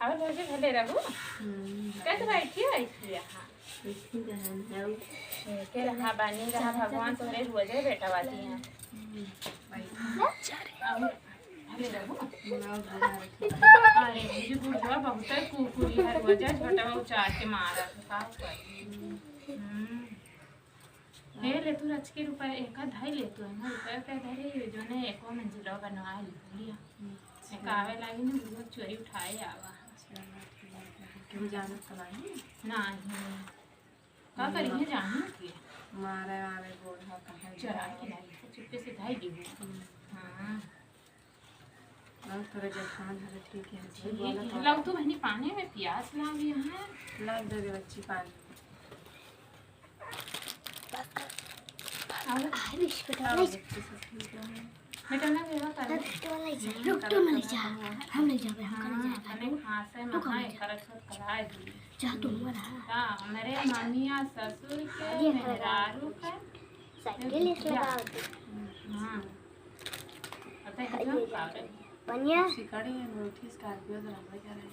और रोजे भले रहू कैसे बैठी है यहाँ के रहा बानी रहा भगवान तोरे रोजे बेटा वाली हैं भले रहू। अरे मुझे बुढ़वा बहुत कुकुरी हर वजह छोटा उचार के मारा का ले ले तू रच के रुपए एक धाई ले तू ना रुपए पे धरे जो ने एको मंजिला बनवा लिया एक आवे लागी ने बुढ़वा चोरी उठाए आवा क्यों जाना कलाई नहीं का करिए जानी की मारे वाले बोल हा कहे चरा के लाई चुपके से धाई दी हां और थोड़ा जखान है ठीक है ये लाओ तो बहनी पानी में प्यास लागी है लाग दे बच्ची पानी और बिस्कुट वाला बेटा ना व्यवहार कर बिस्कुट वाला रुक तो मत जा हम नहीं जावे हम कर जाएगा अरे हां से महा करत कराए दी जा तुम वाला हां मेरे मम्मिया ससुर के मेहरारू के साइकिल इसमें डाल दे हां पता है क्या पागल बनिया सिकड़ी है रोटी स्कॉर्पियो तो रहा क्या रहे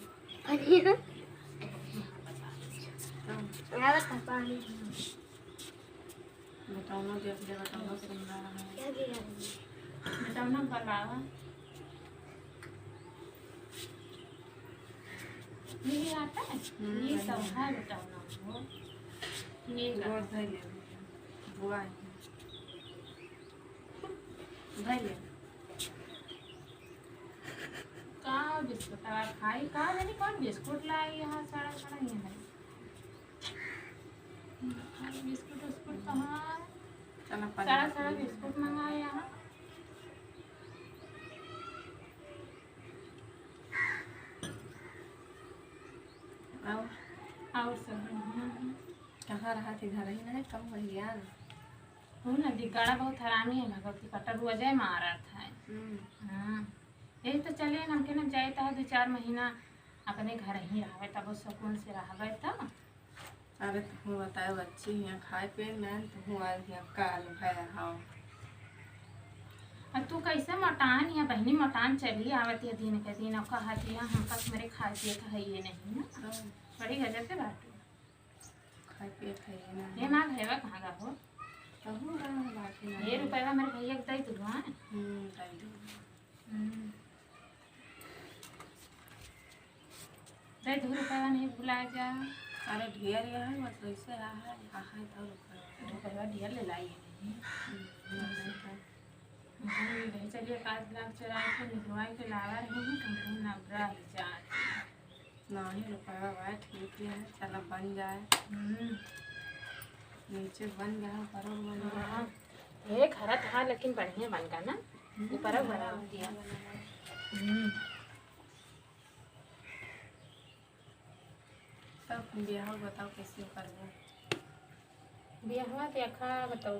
बनिया यार का पानी बताओ ना देख ले बताओ ना सुंदर है क्या गिरा बताओ ना बनावा ये आता है ये सब है बताओ ना वो ये गोर धइ ले बुआ धइ ले का बिस्कुट आ खाई का नहीं कौन बिस्कुट लाई यहाँ सारा सारा ये है बिस्कुट बिस्कुट कहाँ चला सारा सारा बिस्कुट मंगाए यहाँ और सब कहाँ रहा थे घर ही ना कम हो गया हो ना दिगाड़ा बहुत हरामी है भगवती कटर हुआ जाए मारा था हाँ यही तो चले हमके ना जाए था 2-4 महीना अपने घर ही रहे तब सुकून से रहे तब अरे तुम बताओ बच्ची यहाँ खाए पे मैं तुम आज यहाँ काल भया हाँ और तू कैसे मटान या बहनी मटान चली आवती है दिन के दिन और कहा दिया हम तक मेरे खाए पिए का ये नहीं ना बड़ी गजब से बात खाए पे खाइए ना ये माँ भैया कहाँ का हो कहूँ बाकी ना ये रुपया मेरे भैया के दई तू हाँ दई दो दई 2 रुपया नहीं भुला जा अरे ढेर यहाँ है बस वैसे रहा है कहाँ है तो रुपया ढेर ले लाई है चलिए 5 लाख चुराए के निकलवाए के लावा रहे हैं कहीं नबरा ही जाती नहीं रुपया हुआ ठीक है चलो बन जाए नीचे बन गया ऊपर बन गया ये खरा था लेकिन बढ़िया बन गया ना ऊपर बना दिया तब ब्याह बताओ कैसे करना बियाह तो अखा बताओ